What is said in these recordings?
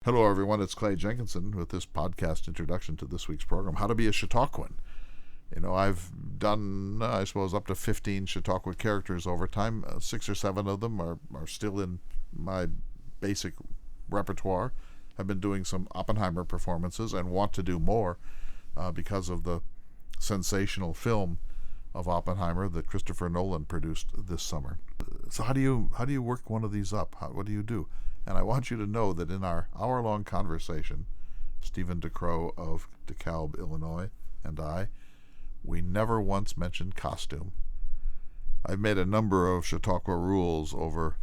Hello, everyone. It's Clay Jenkinson with this podcast introduction to this week's program, How to Be a Chautauquan. I've done, I suppose, up to 15 Chautauqua characters over time. 6 or 7 of them are still in my basic repertoire. I've been doing some Oppenheimer performances and want to do more because of the sensational film of Oppenheimer that Christopher Nolan produced this summer. So how do you work one of these up? What do you do? And I want you to know that in our hour-long conversation, Steven Duchrow of DeKalb, Illinois, and we never once mentioned costume. I've made a number of Chautauqua rules over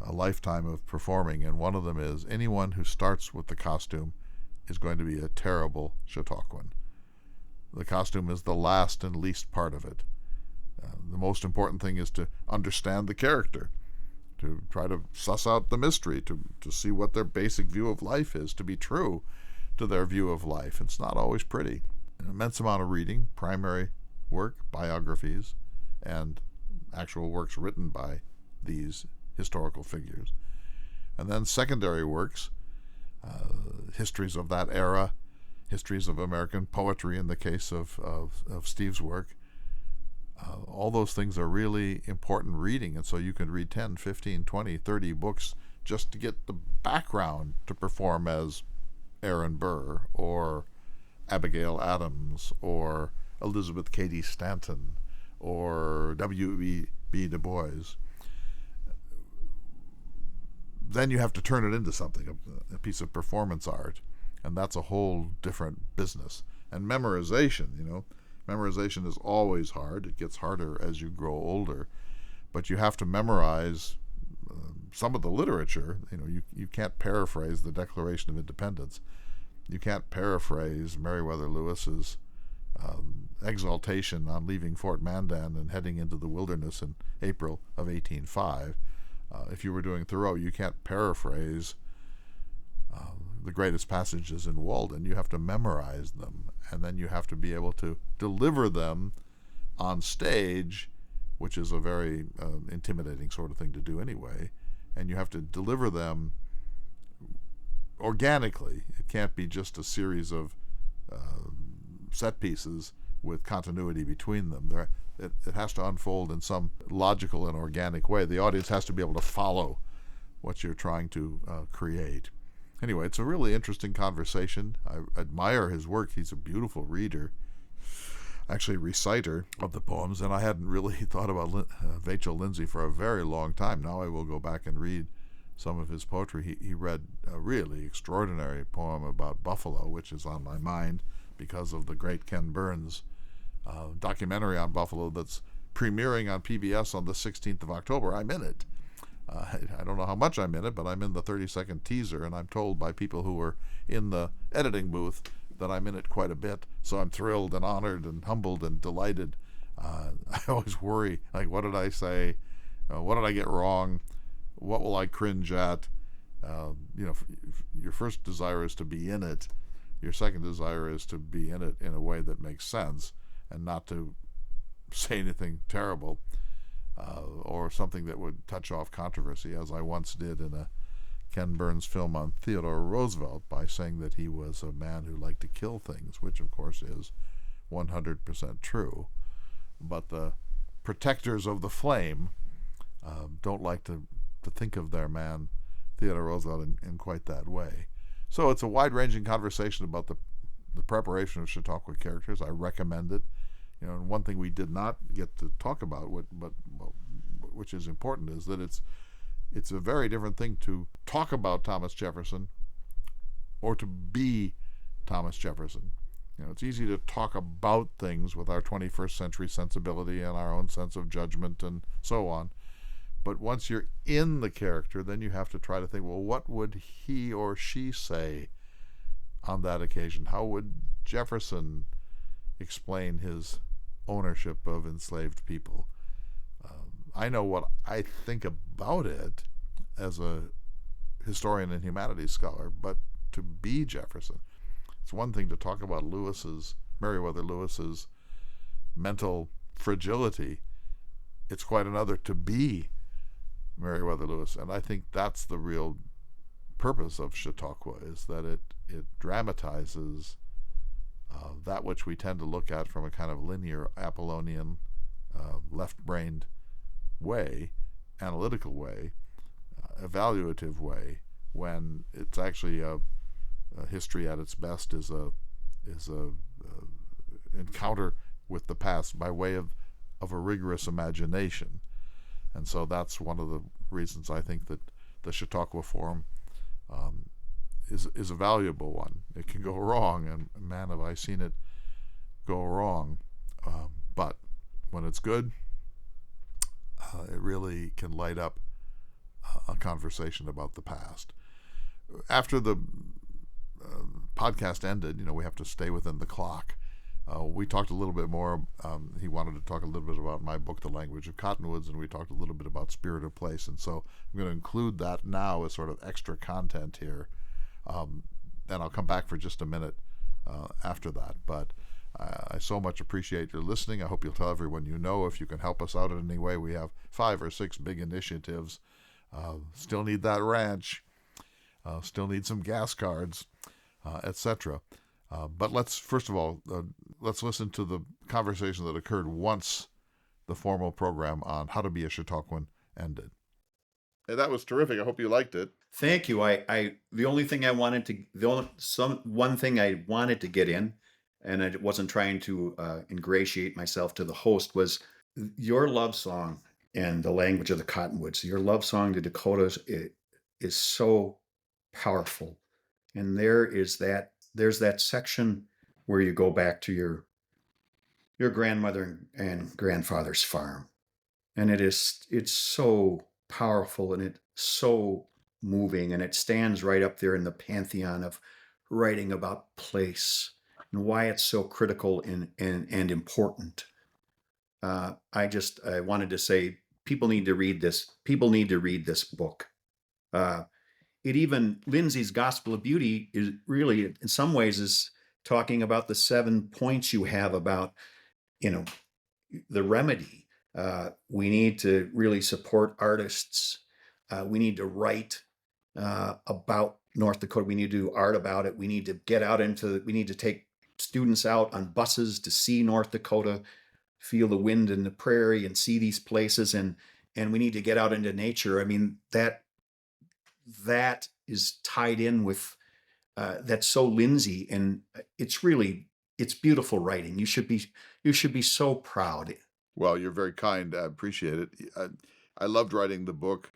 a lifetime of performing, and one of them is anyone who starts with the costume is going to be a terrible Chautauquan. The costume is the last and least part of it. The most important thing is to understand the character, to try to suss out the mystery, to see what their basic view of life is, to be true to their view of life. It's not always pretty. An immense amount of reading, primary work, biographies, and actual works written by these historical figures. And then secondary works, histories of that era, histories of American poetry in the case of Steve's work. All those things are really important reading, and so you can read 10, 15, 20, 30 books just to get the background to perform as Aaron Burr or Abigail Adams or Elizabeth Cady Stanton or W.E.B. Du Bois. Then you have to turn it into something, a piece of performance art, and that's a whole different business. And memorization, memorization is always hard. It gets harder as you grow older, but you have to memorize some of the literature. You can't paraphrase the Declaration of Independence. You can't paraphrase Meriwether Lewis's exaltation on leaving Fort Mandan and heading into the wilderness in April of 1805. If you were doing Thoreau, you can't paraphrase the greatest passages in Walden. You have to memorize them, and then you have to be able to deliver them on stage, which is a very intimidating sort of thing to do anyway, and you have to deliver them organically. It can't be just a series of set pieces with continuity between them. It has to unfold in some logical and organic way. The audience has to be able to follow what you're trying to create. Anyway, it's a really interesting conversation. I admire his work. He's a beautiful reader, actually reciter of the poems, and I hadn't really thought about Vachel Lindsay for a very long time. Now I will go back and read some of his poetry. He read a really extraordinary poem about buffalo, which is on my mind because of the great Ken Burns documentary on buffalo that's premiering on PBS on the 16th of October. I'm in it. I don't know how much I'm in it, but I'm in the 30-second teaser, and I'm told by people who were in the editing booth that I'm in it quite a bit. So I'm thrilled and honored and humbled and delighted. I always worry, like, what did I say? What did I get wrong? What will I cringe at? Your first desire is to be in it. Your second desire is to be in it in a way that makes sense and not to say anything terrible. Or something that would touch off controversy, as I once did in a Ken Burns film on Theodore Roosevelt by saying that he was a man who liked to kill things, which of course is 100% true. But the protectors of the flame don't like to think of their man Theodore Roosevelt in quite that way. So it's a wide-ranging conversation about the preparation of Chautauqua characters. I recommend it. And one thing we did not get to talk about, but which is important, is that it's a very different thing to talk about Thomas Jefferson or to be Thomas Jefferson. It's easy to talk about things with our 21st century sensibility and our own sense of judgment and so on. But once you're in the character, then you have to try to think, well, what would he or she say on that occasion? How would Jefferson explain his ownership of enslaved people? I know what I think about it as a historian and humanities scholar, but to be Jefferson, it's one thing to talk about Meriwether Lewis's mental fragility. It's quite another to be Meriwether Lewis, and I think that's the real purpose of Chautauqua is that it dramatizes that which we tend to look at from a kind of linear Apollonian, left-brained way, analytical way, evaluative way, when it's actually a history at its best is a encounter with the past by way of a rigorous imagination. And so that's one of the reasons I think that the Chautauqua Forum is a valuable one. It can go wrong, and man, have I seen it go wrong. But when it's good, it really can light up a conversation about the past. After the podcast ended, we have to stay within the clock. We talked a little bit more. He wanted to talk a little bit about my book, The Language of Cottonwoods, and we talked a little bit about Spirit of Place. And so I'm going to include that now as sort of extra content here. And I'll come back for just a minute after that. But I so much appreciate your listening. I hope you'll tell everyone you know. If you can help us out in any way, we have 5 or 6 big initiatives. Still need that ranch. Still need some gas cards, etc. But let's, first of all, let's listen to the conversation that occurred once the formal program on how to be a Chautauquan ended. Hey, that was terrific. I hope you liked it. Thank you. One thing I wanted to get in, and I wasn't trying to ingratiate myself to the host, was your love song and The Language of the Cottonwoods. Your love song to Dakotas is so powerful. And there's that section where you go back to your grandmother and grandfather's farm. And it's so powerful, and it's so moving, and it stands right up there in the pantheon of writing about place and why it's so critical and important. I wanted to say people need to read this. People need to read this book. Lindsay's Gospel of Beauty is really, in some ways, is talking about the 7 points you have about, the remedy. We need to really support artists. We need to write about North Dakota. We need to do art about it. We need to we need to take students out on buses to see North Dakota, feel the wind in the prairie and see these places. And we need to get out into nature. I mean, that is tied in with, that's so Lindsay, and it's beautiful writing. You should be so proud. Well, you're very kind. I appreciate it. I loved writing the book.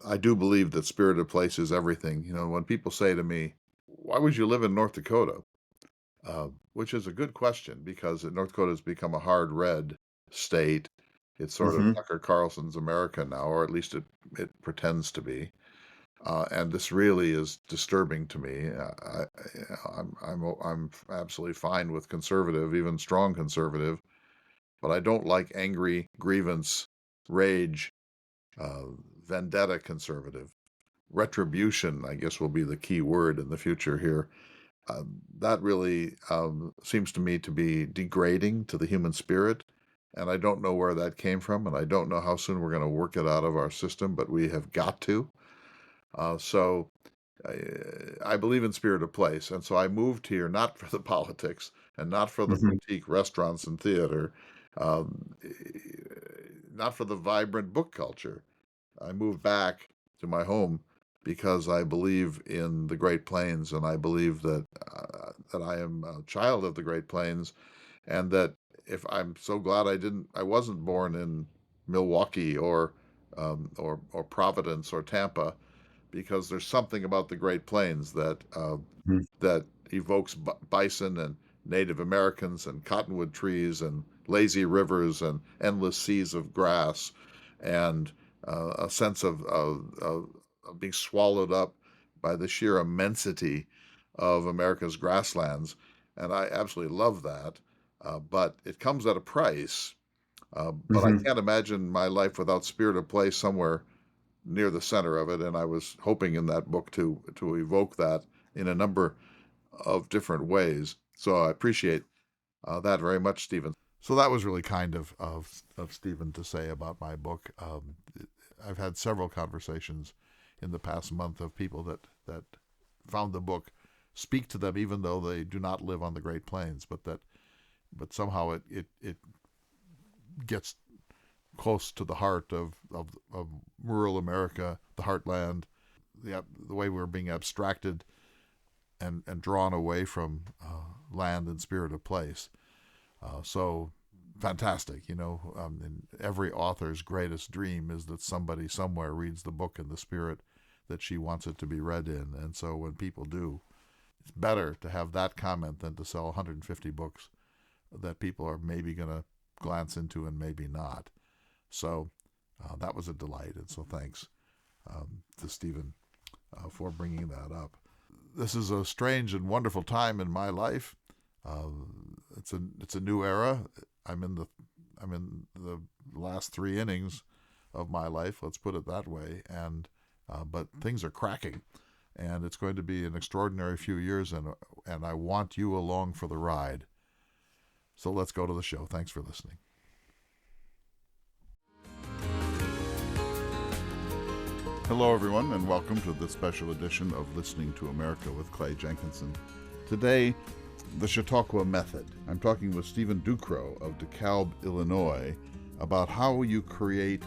I do believe that Spirit of Place is everything. When people say to me, why would you live in North Dakota? Which is a good question, because North Dakota has become a hard red state. It's sort of Tucker Carlson's America now, or at least it pretends to be. And this really is disturbing to me. I'm absolutely fine with conservative, even strong conservative, but I don't like angry, grievance, rage, vendetta conservative. Retribution, I guess, will be the key word in the future here. That really seems to me to be degrading to the human spirit, and I don't know where that came from, and I don't know how soon we're going to work it out of our system, but we have got to. So I believe in Spirit of Place, and so I moved here not for the politics and not for the boutique restaurants and theater, not for the vibrant book culture. I moved back to my home because I believe in the Great Plains, and I believe that I am a child of the Great Plains, and that if I'm so glad I wasn't born in Milwaukee or Providence or Tampa, because there's something about the Great Plains that that evokes bison and Native Americans and cottonwood trees and lazy rivers and endless seas of grass, and a sense of being swallowed up by the sheer immensity of America's grasslands. And I absolutely love that. But it comes at a price. But I can't imagine my life without Spirit of Place somewhere near the center of it. And I was hoping in that book to evoke that in a number of different ways. So I appreciate that very much, Stephen. So that was really kind of Stephen to say about my book. I've had several conversations in the past month of people that found the book speak to them, even though they do not live on the Great Plains, but somehow it gets close to the heart of rural America, the heartland, the way we're being abstracted and drawn away from land and spirit of place. So fantastic, and every author's greatest dream is that somebody somewhere reads the book in the spirit that she wants it to be read in. And so when people do, it's better to have that comment than to sell 150 books that people are maybe going to glance into and maybe not. So that was a delight. And so thanks to Steven for bringing that up. This is a strange and wonderful time in my life. It's a new era. I'm in the last 3 innings of my life. Let's put it that way. And but things are cracking, and it's going to be an extraordinary few years. And I want you along for the ride. So let's go to the show. Thanks for listening. Hello, everyone, and welcome to this special edition of Listening to America with Clay Jenkinson. Today, the Chautauqua method. I'm talking with Steven Duchrow of DeKalb, Illinois, about how you create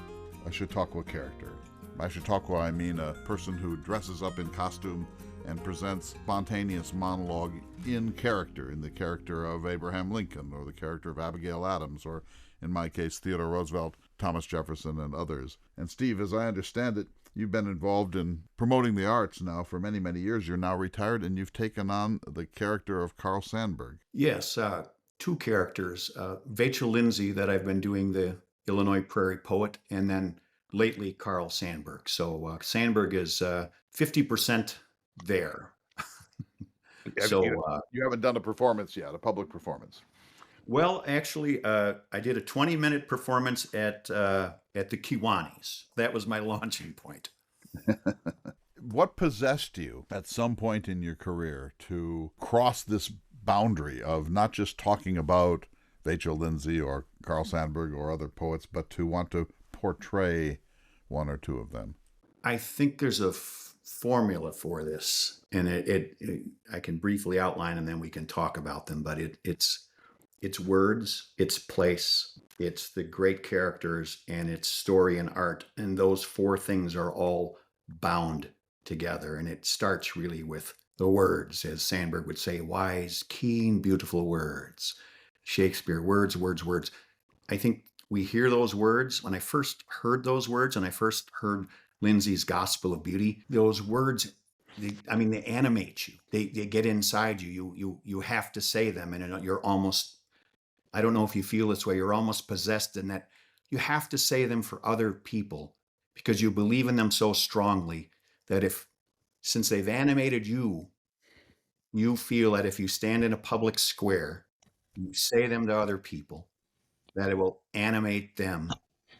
a Chautauqua character. By Chautauqua, I mean a person who dresses up in costume and presents spontaneous monologue in character, in the character of Abraham Lincoln, or the character of Abigail Adams, or in my case, Theodore Roosevelt, Thomas Jefferson, and others. And Steve, as I understand it, you've been involved in promoting the arts now for many, many years. You're now retired, and you've taken on the character of Carl Sandburg. Yes, 2 characters. Vachel Lindsay, that I've been doing the Illinois Prairie Poet, and then lately Carl Sandburg. So Sandburg is 50% there. You haven't done a performance yet, a public performance. Well, actually, I did a 20-minute performance at the Kiwanis. That was my launching point. What possessed you at some point in your career to cross this boundary of not just talking about Vachel Lindsay or Carl Sandburg or other poets, but to want to portray one or two of them? I think there's a formula for this, and I can briefly outline, and then we can talk about them. But it's words, it's place, it's the great characters, and it's story and art. And those 4 things are all bound together. And it starts really with the words, as Sandburg would say, wise, keen, beautiful words. Shakespeare, words, words, words. I think we hear those words. When I first heard those words, and I first heard Lindsay's Gospel of Beauty, those words, they animate you. They get inside you. You have to say them, and you're almost, I don't know if you feel this way, you're almost possessed in that you have to say them for other people because you believe in them so strongly that since they've animated you, you feel that if you stand in a public square, you say them to other people, that it will animate them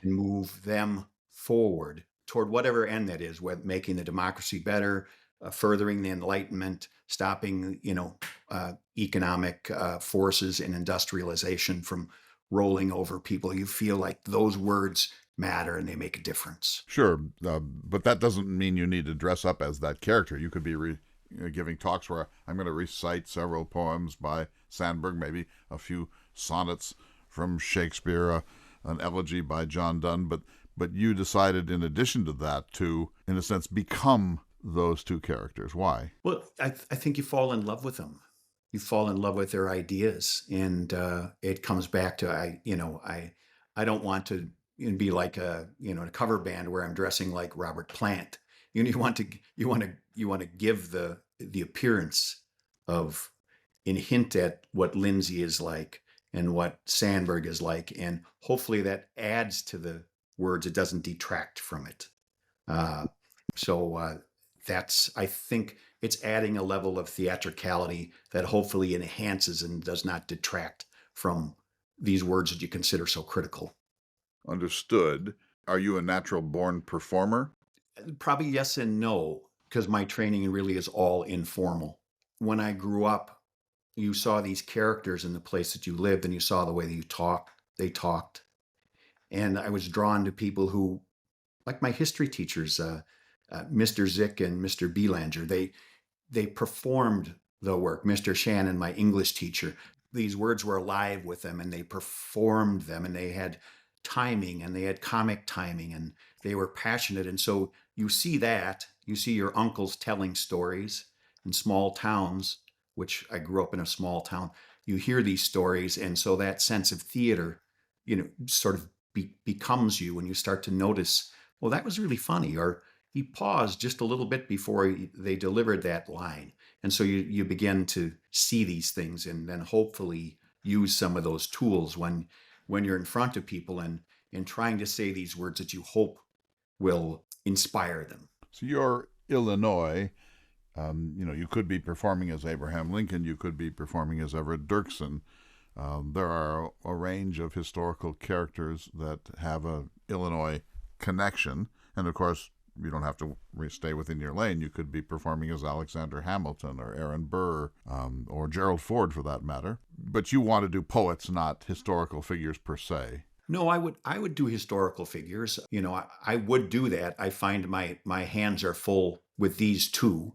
and move them forward toward whatever end that is, whether making the democracy better, furthering the Enlightenment, stopping, economic forces and industrialization from rolling over people. You feel like those words matter and they make a difference. Sure, but that doesn't mean you need to dress up as that character. You could be giving talks where I'm going to recite several poems by Sandburg, maybe a few sonnets from Shakespeare, an elegy by John Donne, but you decided in addition to that to, in a sense, become those 2 characters. Why? Well, I think you fall in love with them. You fall in love with their ideas, and it comes back to I don't want to be like a cover band where I'm dressing like Robert Plant. You want to give the appearance of, and hint at what Lindsay is like and what Sandburg is like, and hopefully that adds to the words. It doesn't detract from it. I think it's adding a level of theatricality that hopefully enhances and does not detract from these words that you consider so critical. Understood. Are you a natural born performer? Probably yes and no, because my training really is all informal. When I grew up, you saw these characters in the place that you lived, and you saw the way that they talked. And I was drawn to people who, like my history teachers, Mr. Zick and Mr. Belanger. They performed the work. Mr. Shannon, my English teacher, these words were alive with them, and they performed them, and they had timing, and they had comic timing, and they were passionate. And so you see that, you see your uncles telling stories in small towns, which I grew up in a small town. You hear these stories, and so that sense of theater, sort of becomes you, when you start to notice, well, that was really funny, or he paused just a little bit before they delivered that line. And so you begin to see these things, and then hopefully use some of those tools when you're in front of people and trying to say these words that you hope will inspire them. So you're Illinois. You could be performing as Abraham Lincoln. You could be performing as Everett Dirksen. There are a range of historical characters that have a Illinois connection. And of course, you don't have to stay within your lane. You could be performing as Alexander Hamilton or Aaron Burr, or Gerald Ford for that matter. But you want to do poets, not historical figures per se. No, I would do historical figures. I would do that. I find my hands are full with these two.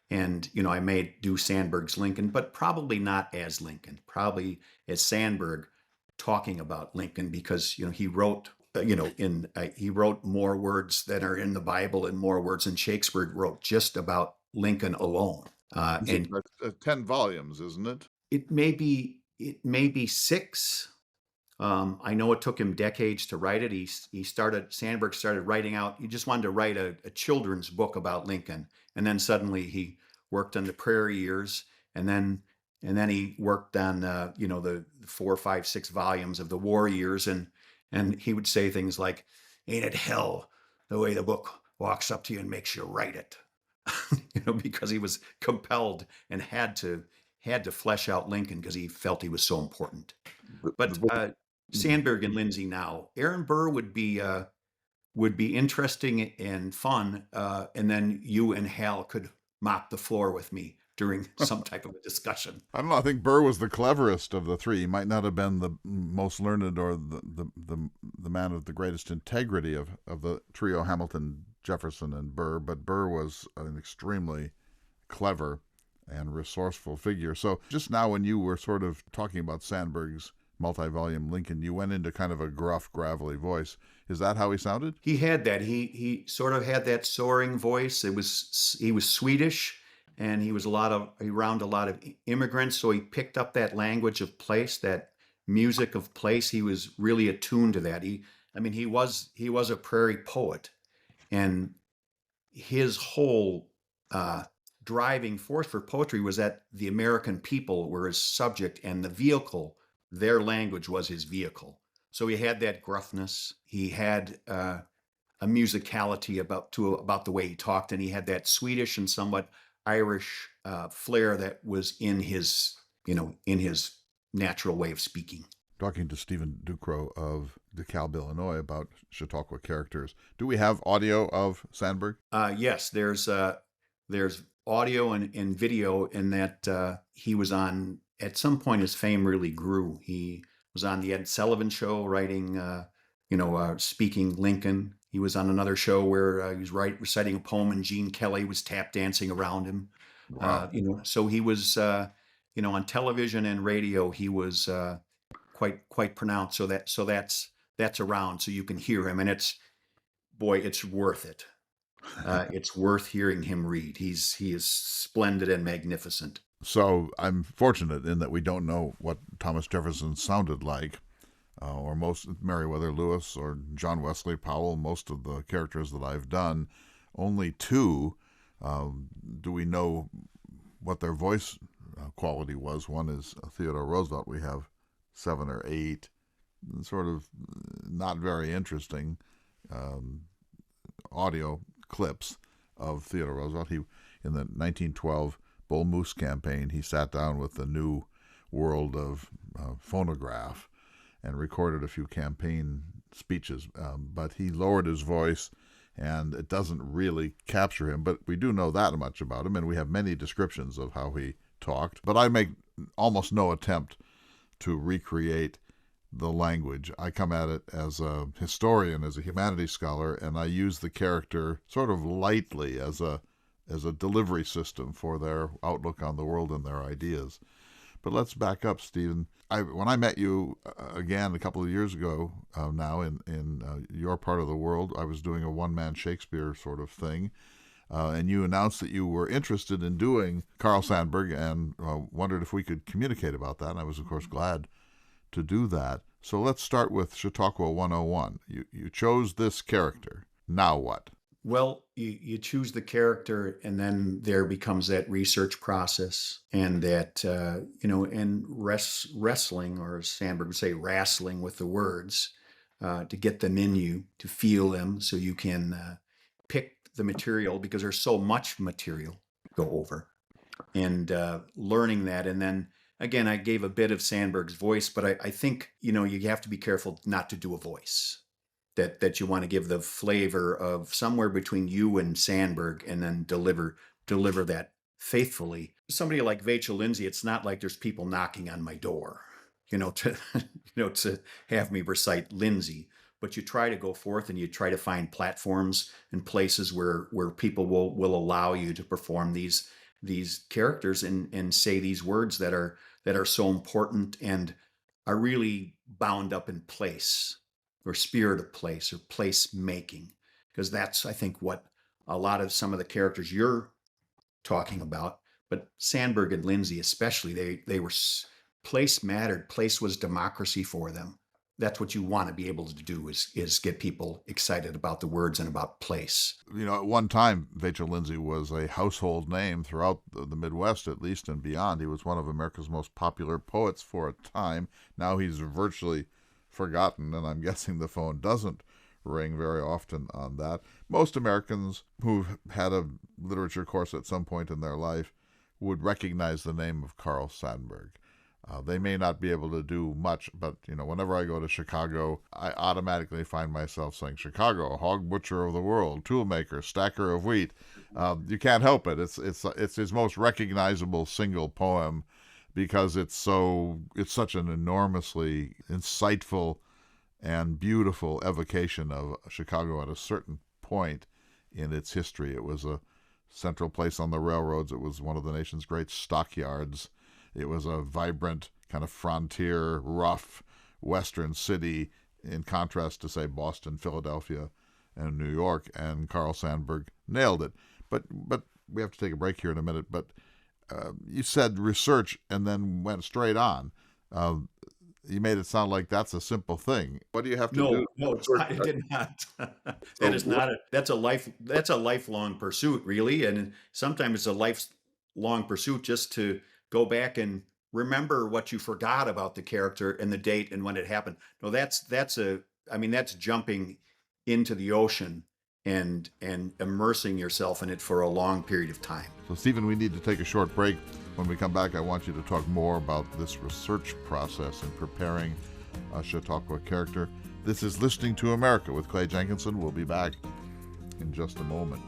And, I may do Sandburg's Lincoln, but probably not as Lincoln, probably as Sandburg talking about Lincoln, because, he wrote, he wrote more words than are in the Bible and more words than Shakespeare wrote just about Lincoln alone. And 10 volumes, isn't it? It may be 6. I know it took him decades to write it. Sandburg started writing out, he just wanted to write a children's book about Lincoln. And then suddenly he worked on the Prairie Years, and then he worked on, the 4, 5, 6 volumes of the War Years. And he would say things like, "Ain't it hell the way the book walks up to you and makes you write it?" Because he was compelled and had to flesh out Lincoln because he felt he was so important. But Sandburg and Lindsay now. Aaron Burr would be interesting and fun, and then you and Hal could mop the floor with me during some type of a discussion. I don't know. I think Burr was the cleverest of the three. He might not have been the most learned or the man of the greatest integrity of the trio, Hamilton, Jefferson, and Burr, but Burr was an extremely clever and resourceful figure. So just now, when you were sort of talking about Sandburg's multi-volume Lincoln, you went into kind of a gruff, gravelly voice. Is that how he sounded? He had that. He sort of had that soaring voice. He was Swedish, and he was around a lot of immigrants, so he picked up that language of place, that music of place. He was really attuned to that. He was a prairie poet, and his whole driving force for poetry was that the American people were his subject, and the vehicle, their language, was his vehicle. So he had that gruffness. He had a musicality about the way he talked, and he had that Swedish and somewhat Irish flair that was in his natural way of speaking. Talking to Steven Duchrow of DeKalb, Illinois, about Chautauqua characters. Do we have audio of Sandburg? Yes, there's audio and video, in that he was on, at some point his fame really grew. He was on the Ed Sullivan Show writing, speaking Lincoln. He was on another show where he was reciting a poem, and Gene Kelly was tap dancing around him. Wow. So he was, on television and radio, he was quite pronounced. So that's around, so you can hear him, and it's worth it. It's worth hearing him read. He is splendid and magnificent. So I'm fortunate in that we don't know what Thomas Jefferson sounded like, or most Meriwether Lewis or John Wesley Powell, most of the characters that I've done. Only 2 do we know what their voice quality was. One is Theodore Roosevelt. We have 7 or 8, sort of not very interesting audio clips of Theodore Roosevelt. He, in the 1912 Bull Moose campaign, he sat down with the new world of phonograph and recorded a few campaign speeches, but he lowered his voice, and it doesn't really capture him, but we do know that much about him, and we have many descriptions of how he talked. But I make almost no attempt to recreate the language. I come at it as a historian, as a humanities scholar, and I use the character sort of lightly as a delivery system for their outlook on the world and their ideas. But let's back up, Stephen. When I met you again a couple of years ago now in your part of the world, I was doing a one-man Shakespeare sort of thing, and you announced that you were interested in doing Carl Sandburg and wondered if we could communicate about that. And I was, of course, glad to do that. So let's start with Chautauqua 101. You chose this character. Now what? Well, you choose the character, and then there becomes that research process, and that and wrestling, or as Sandberg would say, wrestling with the words to get them in you, to feel them, so you can pick the material, because there's so much material to go over, and learning that. And then again, I gave a bit of Sandberg's voice, but I think you have to be careful not to do a voice. That you want to give the flavor of somewhere between you and Sandberg, and then deliver that faithfully. Somebody like Vachel Lindsay, it's not like there's people knocking on my door, to to have me recite Lindsay. But you try to go forth, and you try to find platforms and places where people will allow you to perform these characters, and say these words that are so important, and are really bound up in place, or spirit of place, or place making. Because that's, I think, what a lot of some of the characters you're talking about, but Sandburg and Lindsay especially, they were, place mattered. Place was democracy for them. That's what you want to be able to do, is get people excited about the words and about place. At one time, Vachel Lindsay was a household name throughout the Midwest, at least, and beyond. He was one of America's most popular poets for a time. Now he's virtually forgotten, and I'm guessing the phone doesn't ring very often on that. Most Americans who've had a literature course at some point in their life would recognize the name of Carl Sandburg. They may not be able to do much, but whenever I go to Chicago, I automatically find myself saying, "Chicago, Hog Butcher of the world, toolmaker, stacker of wheat." You can't help it. It's his most recognizable single poem, because it's such an enormously insightful and beautiful evocation of Chicago at a certain point in its history. It was a central place on the railroads. It was one of the nation's great stockyards. It was a vibrant, kind of frontier, rough western city, in contrast to, say, Boston, Philadelphia, and New York. And Carl Sandburg nailed it. But we have to take a break here in a minute. But you said research and then went straight on. You made it sound like that's a simple thing. What do you have to do? No, it's not. It did not. That is not that's a lifelong pursuit, really. And sometimes it's a lifelong pursuit just to go back and remember what you forgot about the character and the date and when it happened. No, that's jumping into the ocean and immersing yourself in it for a long period of time. So, Stephen, we need to take a short break. When we come back, I want you to talk more about this research process in preparing a Chautauqua character. This is Listening to America with Clay Jenkinson. We'll be back in just a moment.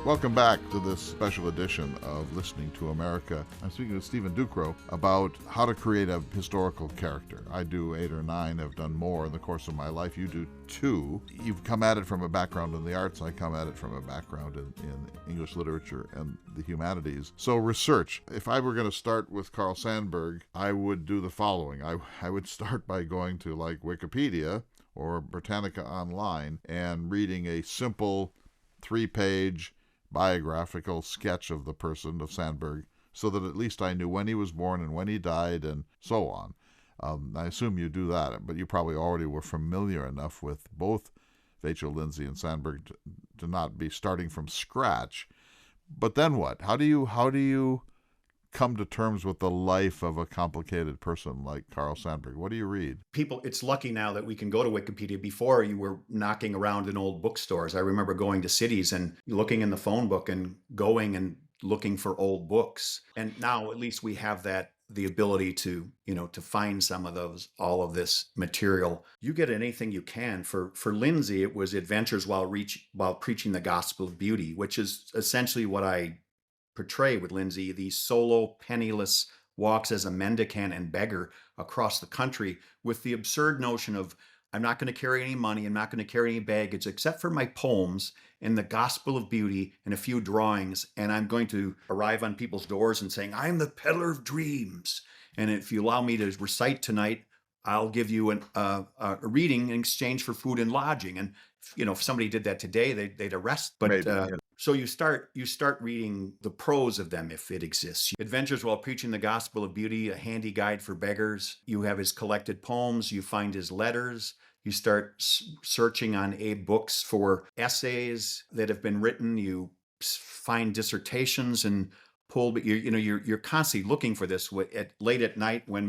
Welcome back to this special edition of Listening to America. I'm speaking with Steven Duchrow about how to create a historical character. I do 8 or 9, have done more in the course of my life. You do 2. You've come at it from a background in the arts. I come at it from a background in English literature and the humanities. So research. If I were going to start with Carl Sandburg, I would do the following. I would start by going to Wikipedia or Britannica Online and reading a simple 3-page biographical sketch of the person of Sandburg, so that at least I knew when he was born and when he died and so on. I assume you do that, but you probably already were familiar enough with both Vachel Lindsay and Sandburg to not be starting from scratch. But then what? How do you come to terms with the life of a complicated person like Carl Sandburg? What do you read? It's lucky now that we can go to Wikipedia. Before, you were knocking around in old bookstores. I remember going to cities and looking in the phone book and going and looking for old books. And now at least we have that the ability to, to find some of all of this material. You get anything you can. For Lindsay, it was adventures while preaching the gospel of beauty, which is essentially what I portray with Lindsay, these solo, penniless walks as a mendicant and beggar across the country with the absurd notion of, I'm not going to carry any money, I'm not going to carry any baggage except for my poems and the gospel of beauty and a few drawings. And I'm going to arrive on people's doors and saying, I'm the peddler of dreams. And if you allow me to recite tonight, I'll give you a reading in exchange for food and lodging. And if somebody did that today, they'd arrest. But Maybe, yeah. so you start reading the prose of them if it exists. Adventures while preaching the gospel of beauty, a handy guide for beggars. You have his collected poems. You find his letters. You start searching on Abe Books for essays that have been written. You find dissertations and pull, but you're constantly looking for this late at night when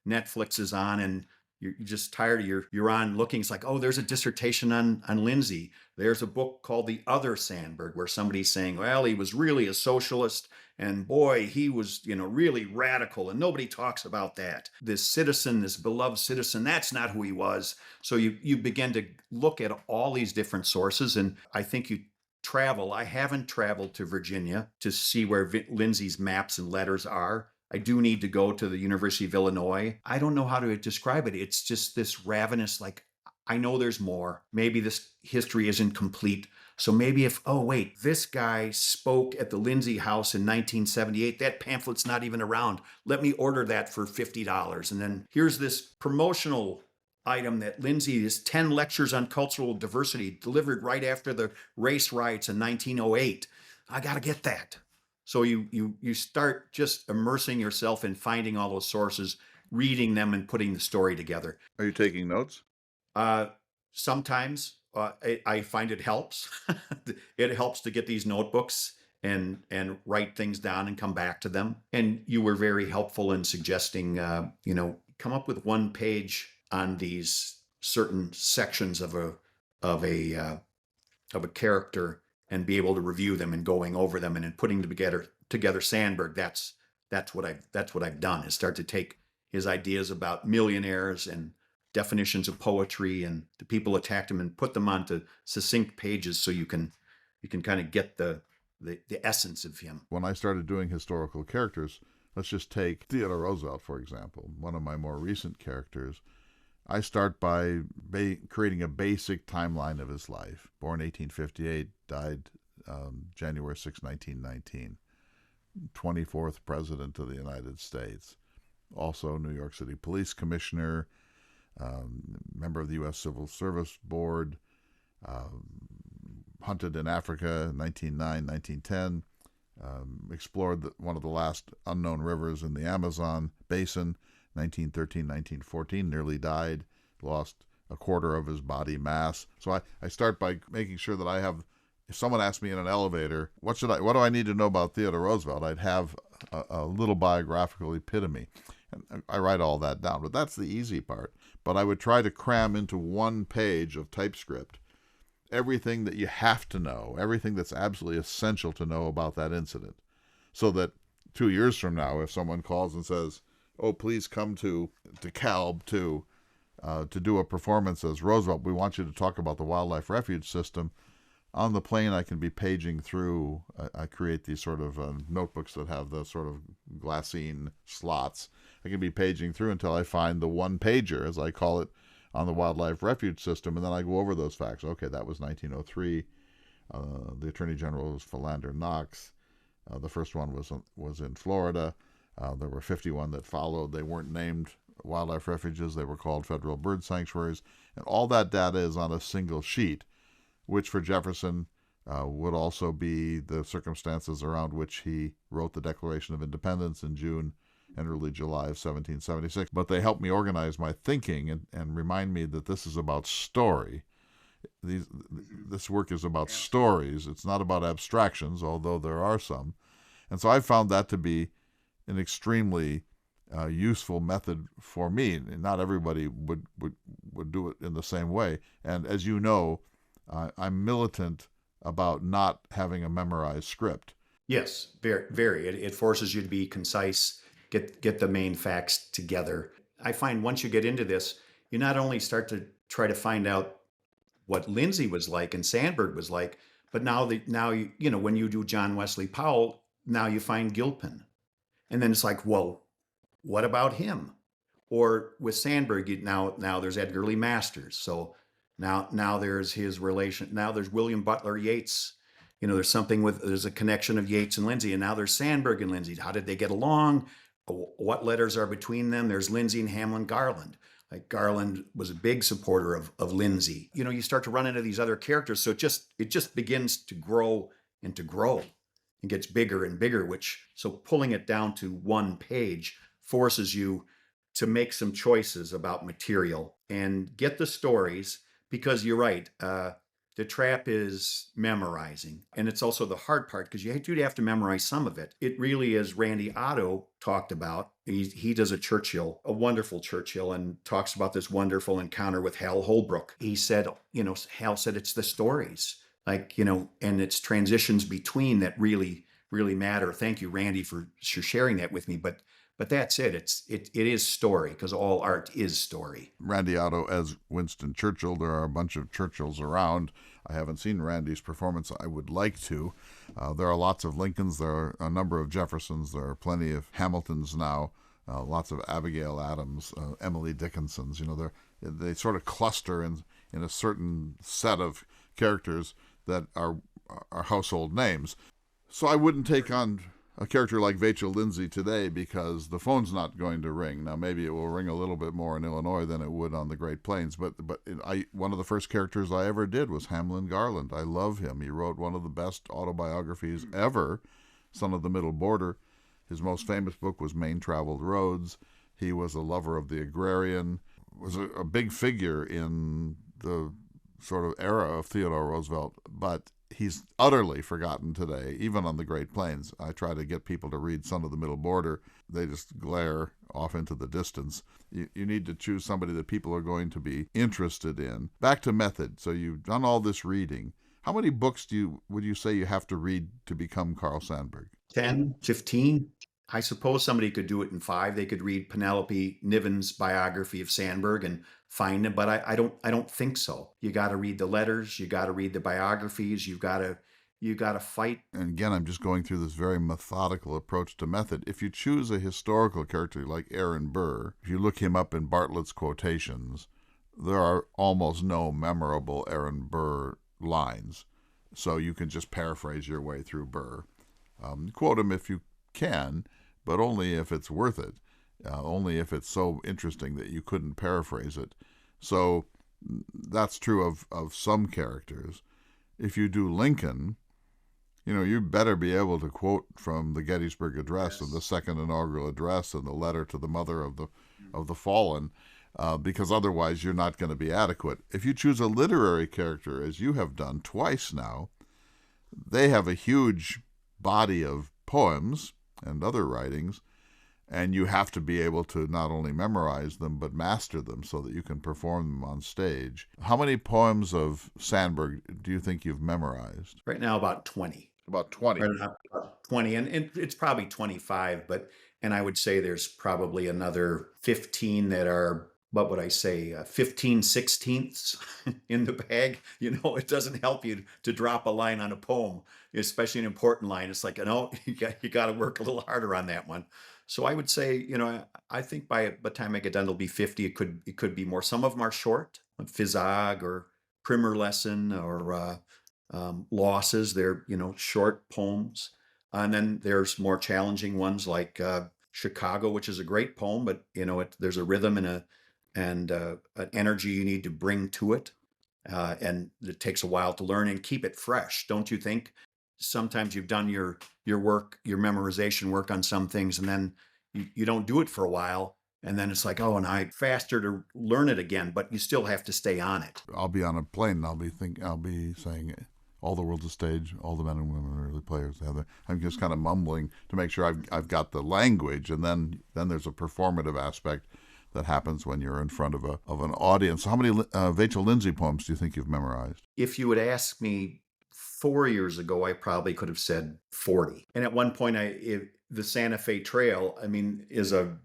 Netflix is on and you're just tired. You're on looking. It's like, oh, there's a dissertation on Lindsay. There's a book called The Other Sandburg where somebody's saying, well, he was really a socialist and boy, he was, really radical and nobody talks about that. This citizen, this beloved citizen, that's not who he was. So you begin to look at all these different sources, and I think you travel. I haven't traveled to Virginia to see where Lindsay's maps and letters are. I do need to go to the University of Illinois. I don't know how to describe it. It's just this ravenous, like, I know there's more. Maybe this history isn't complete. So maybe this guy spoke at the Lindsay House in 1978. That pamphlet's not even around. Let me order that for $50. And then here's this promotional item that Lindsay is 10 lectures on cultural diversity delivered right after the race riots in 1908. I got to get that. So you start just immersing yourself in finding all those sources, reading them and putting the story together. Are you taking notes? Sometimes I find it helps. It helps to get these notebooks and write things down and come back to them. And you were very helpful in suggesting, come up with one page on these certain sections of a character and be able to review them and going over them and then putting together Sandburg. That's what I've done, is start to take his ideas about millionaires and definitions of poetry and the people attacked him and put them onto succinct pages so you can kind of get the essence of him. When I started doing historical characters, let's just take Theodore Roosevelt, for example, one of my more recent characters. I start by creating a basic timeline of his life. Born 1858, died January 6, 1919. 24th President of the United States. Also New York City Police Commissioner, member of the U.S. Civil Service Board, hunted in Africa 1909, 1910, explored one of the last unknown rivers in the Amazon basin, 1913, 1914, nearly died, lost a quarter of his body mass. So I start by making sure that I have, if someone asked me in an elevator, what do I need to know about Theodore Roosevelt? I'd have a little biographical epitome. And I write all that down, but that's the easy part. But I would try to cram into one page of typescript everything that you have to know, everything that's absolutely essential to know about that incident. So that 2 years from now, if someone calls and says, oh, please come to DeKalb to do a performance as Roosevelt, we want you to talk about the wildlife refuge system. On the plane, I can be paging through. I create these sort of notebooks that have the sort of glassine slots. I can be paging through until I find the one pager, as I call it, on the wildlife refuge system, and then I go over those facts. Okay, that was 1903. The Attorney General was Philander Knox. The first one was in Florida. There were 51 that followed. They weren't named wildlife refuges. They were called federal bird sanctuaries. And all that data is on a single sheet, which for Jefferson would also be the circumstances around which he wrote the Declaration of Independence in June and early July of 1776. But they helped me organize my thinking and remind me that this is about story. This work is about stories. It's not about abstractions, although there are some. And so I found that to be an extremely useful method for me. Not everybody would do it in the same way. And as you know, I'm militant about not having a memorized script. Yes, very, very. It forces you to be concise get the main facts together. I find once you get into this, you not only start to try to find out what Lindsay was like and Sandburg was like, but now you know, when you do John Wesley Powell, now you find Gilpin, and then it's like, well, what about him? Or with Sandburg, now there's Edgar Lee Masters. So now there's his relation. Now there's William Butler Yeats. You know, there's a connection of Yeats and Lindsay, and now there's Sandburg and Lindsay. How did they get along? What letters are between them? There's Lindsay and Hamlin Garland. Like Garland was a big supporter of Lindsay. You know, you start to run into these other characters, so it just begins to grow and to grow and gets bigger and bigger. So pulling it down to one page forces you to make some choices about material and get the stories, because you're right. The trap is memorizing, and it's also the hard part because you do have to memorize some of it. It really is. Randy Otto talked about, he does a wonderful Churchill, and talks about this wonderful encounter with Hal Holbrook. He said, you know, Hal said it's the stories, like, you know, and it's transitions between that really matter. Thank you, Randy, for sharing that with me. But that's it. It is story, because all art is story. Randy Otto as Winston Churchill. There are a bunch of Churchills around. I haven't seen Randy's performance. I would like to. There are lots of Lincolns. There are a number of Jeffersons. There are plenty of Hamiltons now. Lots of Abigail Adams, Emily Dickinsons. You know, they sort of cluster in a certain set of characters that are household names. So I wouldn't take on a character like Vachel Lindsay today because the phone's not going to ring. Now, maybe it will ring a little bit more in Illinois than it would on the Great Plains, but one of the first characters I ever did was Hamlin Garland. I love him. He wrote one of the best autobiographies ever, Son of the Middle Border. His most famous book was Main Traveled Roads. He was a lover of the agrarian, was a big figure in the sort of era of Theodore Roosevelt, but he's utterly forgotten today, even on the Great Plains. I try to get people to read Son of the Middle Border. They just glare off into the distance. You need to choose somebody that people are going to be interested in. Back to method. So you've done all this reading. How many books would you say you have to read to become Carl Sandburg? 10, 15. I suppose somebody could do it in 5. They could read Penelope Niven's biography of Sandburg and find it, but I don't think so. You got to read the letters. You got to read the biographies. You got to fight. And again, I'm just going through this very methodical approach to method. If you choose a historical character like Aaron Burr, if you look him up in Bartlett's quotations, there are almost no memorable Aaron Burr lines. So you can just paraphrase your way through Burr. Quote him if you can, but only if it's worth it. Only if it's so interesting that you couldn't paraphrase it. So that's true of some characters. If you do Lincoln, you know, you better be able to quote from the Gettysburg Address, yes, and the Second Inaugural Address and the letter to the mother of the fallen, because otherwise you're not going to be adequate. If you choose a literary character, as you have done twice now, they have a huge body of poems and other writings, and you have to be able to not only memorize them, but master them so that you can perform them on stage. How many poems of Sandburg do you think you've memorized? Right now, about 20. About 20. Right now, about 20, and it's probably 25, and I would say there's probably another 15 that are, what would I say, 15 sixteenths in the bag. You know, it doesn't help you to drop a line on a poem, especially an important line. It's like, no, you got to work a little harder on that one. So I would say, you know, I think by the time I get done, it'll be 50. It could be more. Some of them are short, like Physog or Primer Lesson or Losses. They're, you know, short poems. And then there's more challenging ones like Chicago, which is a great poem, but, you know, there's a rhythm and an energy you need to bring to it. And it takes a while to learn and keep it fresh. Don't you think? Sometimes you've done your work, your memorization work on some things, and then you don't do it for a while. And then it's like, oh, and I faster to learn it again, but you still have to stay on it. I'll be on a plane and I'll be saying, all the world's a stage, all the men and women are the players. I'm just kind of mumbling to make sure I've got the language, and then there's a performative aspect that happens when you're in front of an audience. How many Vachel Lindsay poems do you think you've memorized? If you would ask me 4 years ago, I probably could have said 40. And at one point, the Santa Fe Trail, I mean, is a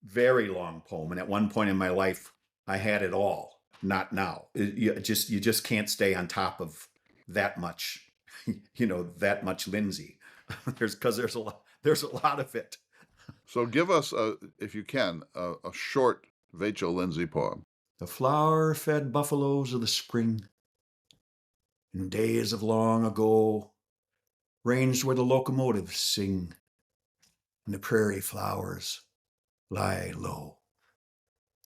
very long poem. And at one point in my life, I had it all. Not now. You just can't stay on top of that much, that much Lindsay. There's a lot of it. So give us, if you can, a short Vachel Lindsay poem. The flower-fed buffaloes of the spring, in days of long ago, ranged where the locomotives sing, and the prairie flowers lie low.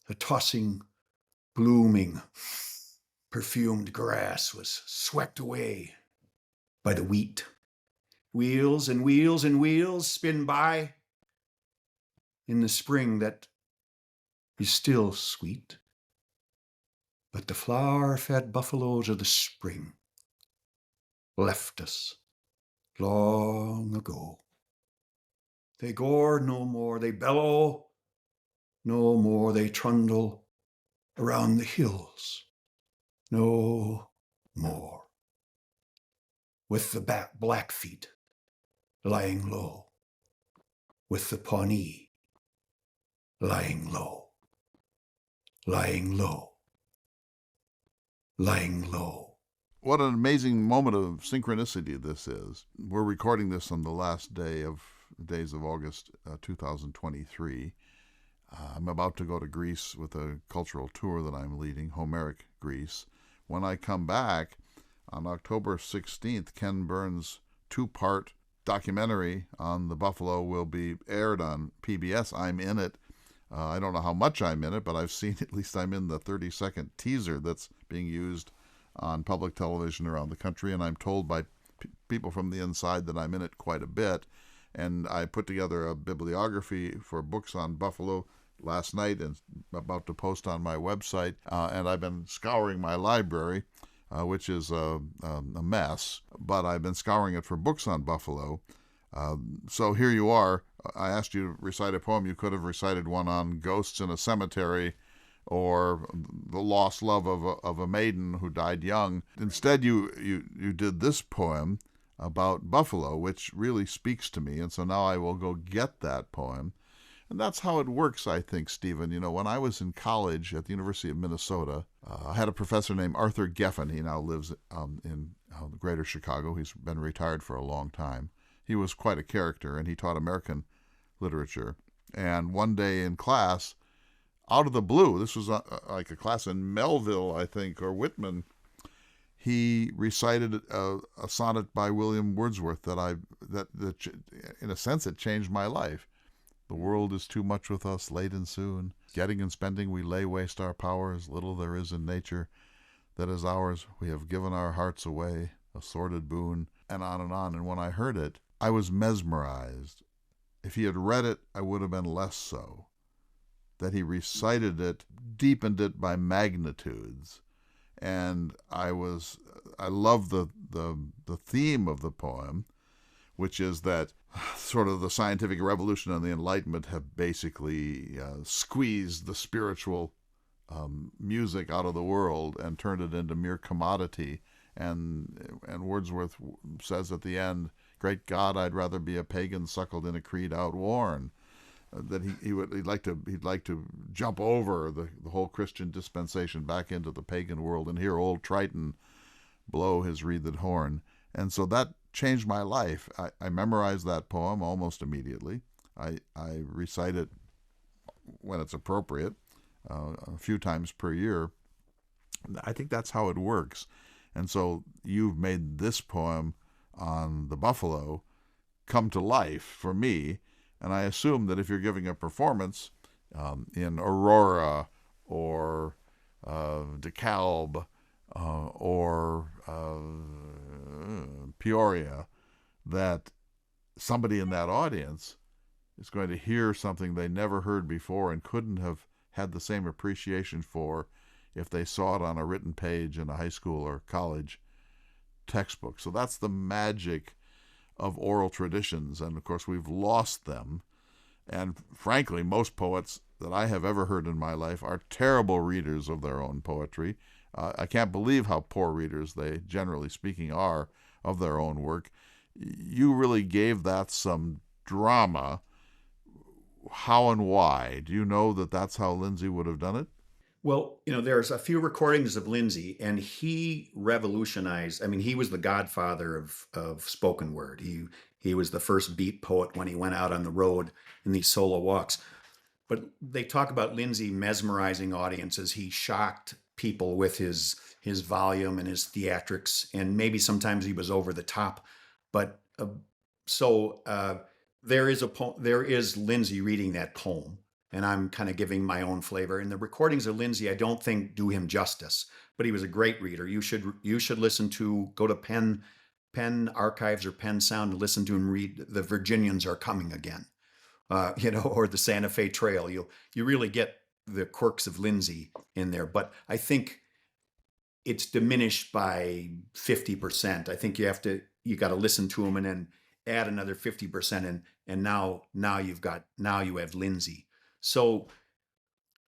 The tossing, blooming, perfumed grass was swept away by the wheat. Wheels and wheels and wheels spin by in the spring that is still sweet. But the flower-fed buffaloes of the spring left us long ago. They gore no more, they bellow no more, they trundle around the hills no more. With the Blackfeet lying low, with the Pawnee lying low, lying low, lying low. What an amazing moment of synchronicity this is. We're recording this on the last days of August 2023. I'm about to go to Greece with a cultural tour that I'm leading, Homeric Greece. When I come back on October 16th, Ken Burns' 2-part documentary on the buffalo will be aired on PBS. I'm in it. I don't know how much I'm in it, but I've seen at least I'm in the 30-second teaser that's being used on public television around the country, and I'm told by people from the inside that I'm in it quite a bit. And I put together a bibliography for books on buffalo last night and about to post on my website. And I've been scouring my library, which is a mess, but I've been scouring it for books on buffalo. So here you are. I asked you to recite a poem. You could have recited one on ghosts in a cemetery or the lost love of a maiden who died young. Instead, you did this poem about buffalo, which really speaks to me. And so now I will go get that poem. And that's how it works, I think, Stephen. When I was in college at the University of Minnesota, I had a professor named Arthur Geffen. He now lives in greater Chicago. He's been retired for a long time. He was quite a character, and he taught American literature. And one day in class, out of the blue, this was like a class in Melville, I think, or Whitman, he recited a sonnet by William Wordsworth that in a sense, it changed my life. The world is too much with us, late and soon. Getting and spending, we lay waste our powers. Little there is in nature that is ours. We have given our hearts away, a sordid boon, and on and on. And when I heard it, I was mesmerized. If he had read it, I would have been less so. That he recited it, deepened it by magnitudes. And I love the theme of the poem, which is that sort of the scientific revolution and the Enlightenment have basically squeezed the spiritual music out of the world and turned it into mere commodity. And Wordsworth says at the end, "Great God, I'd rather be a pagan suckled in a creed outworn." That he'd like to jump over the whole Christian dispensation back into the pagan world and hear old Triton blow his wreathed horn. And so that changed my life. I memorized that poem almost immediately. I recite it when it's appropriate, a few times per year. I think that's how it works. And so you've made this poem on the buffalo come to life for me. And I assume that if you're giving a performance in Aurora or DeKalb or Peoria, that somebody in that audience is going to hear something they never heard before and couldn't have had the same appreciation for if they saw it on a written page in a high school or college textbook. So that's the magic of oral traditions, and of course we've lost them. And frankly, most poets that I have ever heard in my life are terrible readers of their own poetry. I can't believe how poor readers they, generally speaking, are of their own work. You really gave that some drama. How and why? Do you know that that's how Lindsay would have done it? Well, there's a few recordings of Lindsay, and he revolutionized. I mean, he was the godfather of spoken word. He was the first beat poet when he went out on the road in these solo walks. But they talk about Lindsay mesmerizing audiences. He shocked people with his volume and his theatrics, and maybe sometimes he was over the top. But so there is Lindsay reading that poem, and I'm kind of giving my own flavor. And the recordings of Lindsay, I don't think do him justice, but he was a great reader. You should go to Penn Archives or Penn Sound and listen to him read "The Virginians Are Coming Again," or the Santa Fe Trail. You really get the quirks of Lindsay in there, but I think it's diminished by 50%. I think you got to listen to him and then add another 50%, and now you have Lindsay. So,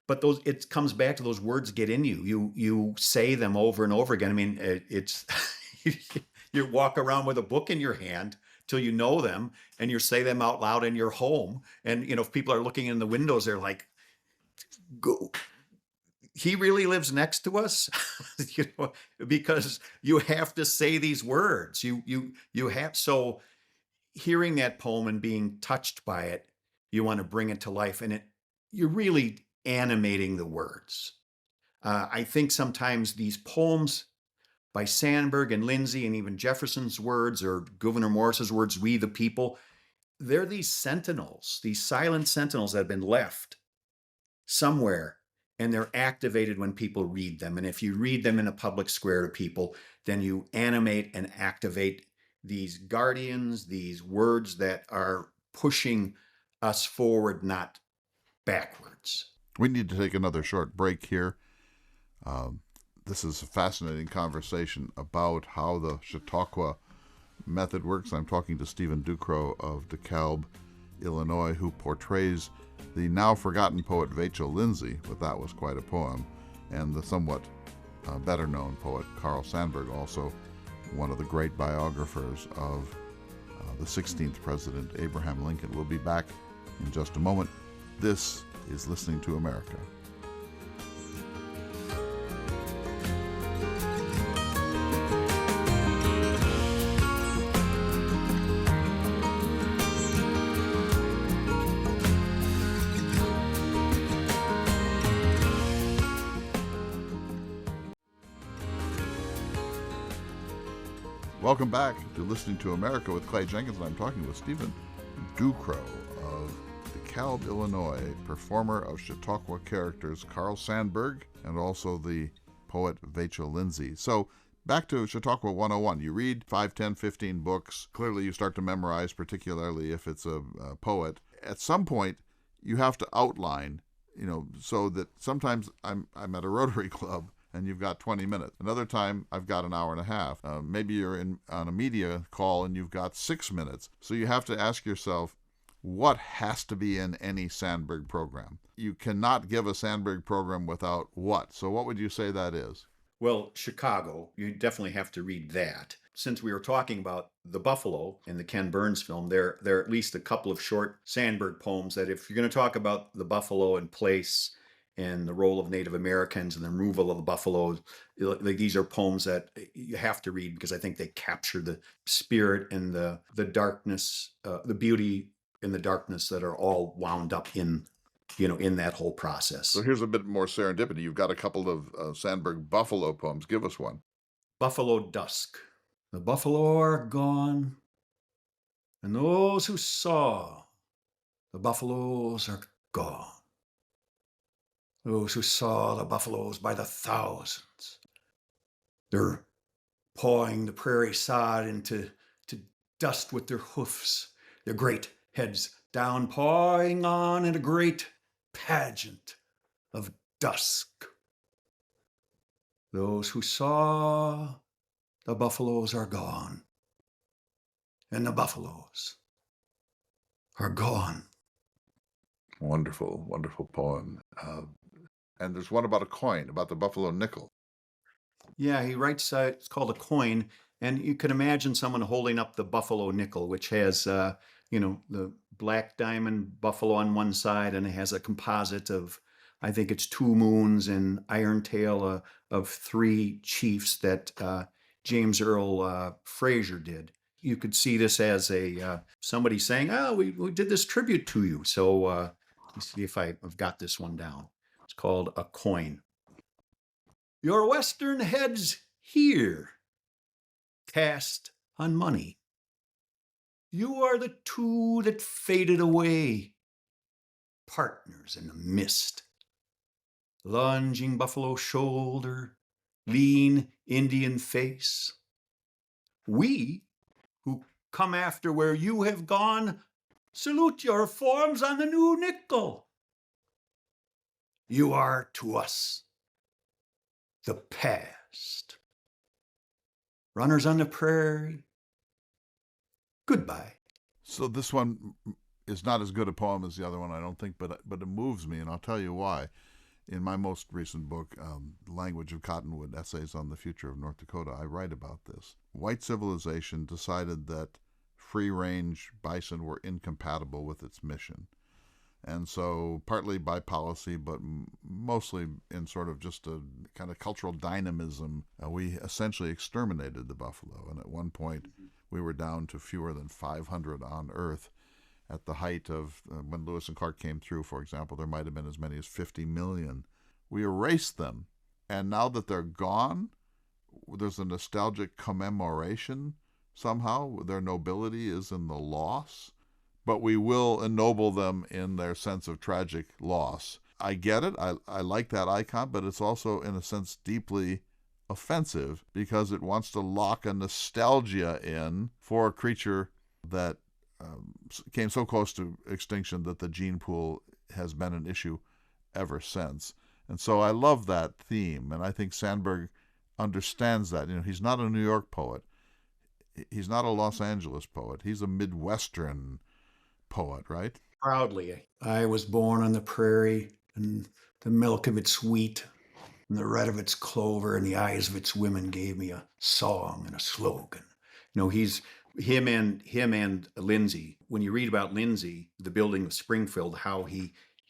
but it comes back to those words get in you. You say them over and over again. I mean, it's you walk around with a book in your hand till you know them, and you say them out loud in your home. And if people are looking in the windows, they're like, "Go." He really lives next to us, because you have to say these words. You have, so hearing that poem and being touched by it, you want to bring it to life, and you're really animating the words. I think sometimes these poems by Sandburg and Lindsay and even Jefferson's words or Gouverneur Morris's words, "We the people," they're these sentinels, these silent sentinels that have been left somewhere, and they're activated when people read them. And if you read them in a public square to people, then you animate and activate these guardians, these words that are pushing us forward, not backwards. We need to take another short break here. This is a fascinating conversation about how the Chautauqua method works. I'm talking to Steven Duchrow of DeKalb, Illinois, who portrays the now forgotten poet Vachel Lindsay, but that was quite a poem, and the somewhat better known poet Carl Sandburg, also one of the great biographers of the 16th President Abraham Lincoln. We'll be back in just a moment. This is Listening to America. Welcome back to Listening to America with Clay Jenkinson. I'm talking with Steven Duchrow of DeKalb, Illinois, performer of Chautauqua characters Carl Sandburg and also the poet Vachel Lindsay. So back to Chautauqua 101. You read 5, 10, 15 books. Clearly you start to memorize, particularly if it's a poet. At some point, you have to outline, so that sometimes I'm at a Rotary Club and you've got 20 minutes. Another time, I've got an hour and a half. Maybe you're on a media call and you've got 6 minutes. So you have to ask yourself, what has to be in any Sandburg program? You cannot give a Sandburg program without what? So what would you say that is? Well, Chicago, you definitely have to read that. Since we were talking about the buffalo in the Ken Burns film, there are at least a couple of short Sandburg poems that, if you're going to talk about the buffalo and place and the role of Native Americans and the removal of the buffaloes, these are poems that you have to read, because I think they capture the spirit and the darkness, the beauty in the darkness that are all wound up in that whole process. So here's a bit more serendipity. You've got a couple of Sandburg buffalo poems. Give us one. Buffalo Dusk. The buffalo are gone, and those who saw the buffaloes are gone. Those who saw the buffaloes by the thousands. They're pawing the prairie sod into dust with their hoofs, their great heads down, pawing on in a great pageant of dusk. Those who saw the buffaloes are gone, and the buffaloes are gone. Wonderful, wonderful poem. And there's one about a coin, about the buffalo nickel. Yeah, he writes, it's called A Coin, and you can imagine someone holding up the buffalo nickel, which has the black diamond buffalo on one side, and it has a composite of, I think it's two moons and iron tail of three chiefs that James Earl Fraser did. You could see this as a somebody saying, "Oh, we did this tribute to you." So let me see if I've got this one down. It's called A Coin. Your western heads here cast on money. You are the two that faded away, partners in the mist. Lunging buffalo shoulder, lean Indian face. We, who come after where you have gone, salute your forms on the new nickel. You are to us the past. Runners on the prairie, goodbye. So this one is not as good a poem as the other one, I don't think, but it moves me, and I'll tell you why. In my most recent book, Language of Cottonwood, Essays on the Future of North Dakota, I write about this. White civilization decided that free-range bison were incompatible with its mission. And so, partly by policy, but mostly in sort of just a kind of cultural dynamism, we essentially exterminated the buffalo. And at one point, we were down to fewer than 500 on Earth. At the height of when Lewis and Clark came through, for example, there might have been as many as 50 million. We erased them. And now that they're gone, there's a nostalgic commemoration somehow. Their nobility is in the loss. But we will ennoble them in their sense of tragic loss. I get it. I like that icon, but it's also, in a sense, deeply offensive because it wants to lock a nostalgia in for a creature that came so close to extinction that the gene pool has been an issue ever since. And so I love that theme, and I think Sandburg understands that. He's not a New York poet. He's not a Los Angeles poet. He's a Midwestern poet, right? Proudly, I was born on the prairie, and the milk of its wheat, and the red of its clover, and the eyes of its women gave me a song and a slogan. He's him and Lindsay. When you read about Lindsay, the building of Springfield, how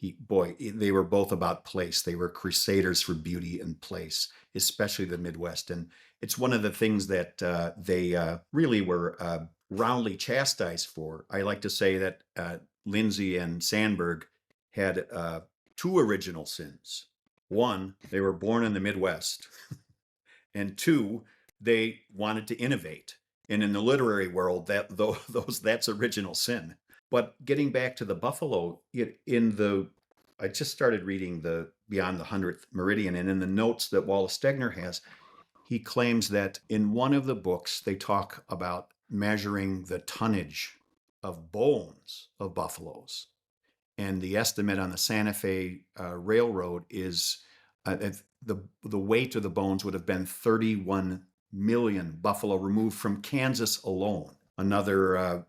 they were both about place. They were crusaders for beauty and place, especially the Midwest. And it's one of the things that they really were roundly chastised for. I like to say that Lindsay and Sandburg had two original sins. One, they were born in the Midwest. And two, they wanted to innovate. And in the literary world, that's original sin. But getting back to the buffalo, I just started reading the Beyond the 100th Meridian, and in the notes that Wallace Stegner has, he claims that in one of the books they talk about measuring the tonnage of bones of buffaloes, and the estimate on the Santa Fe Railroad is the weight of the bones would have been 31 million buffalo removed from Kansas alone. Another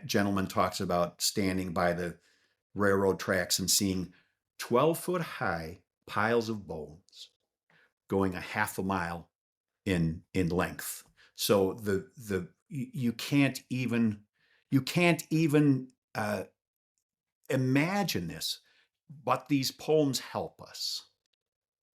gentleman talks about standing by the railroad tracks and seeing 12-foot high piles of bones going a half a mile in length. So you can't even imagine this, but these poems help us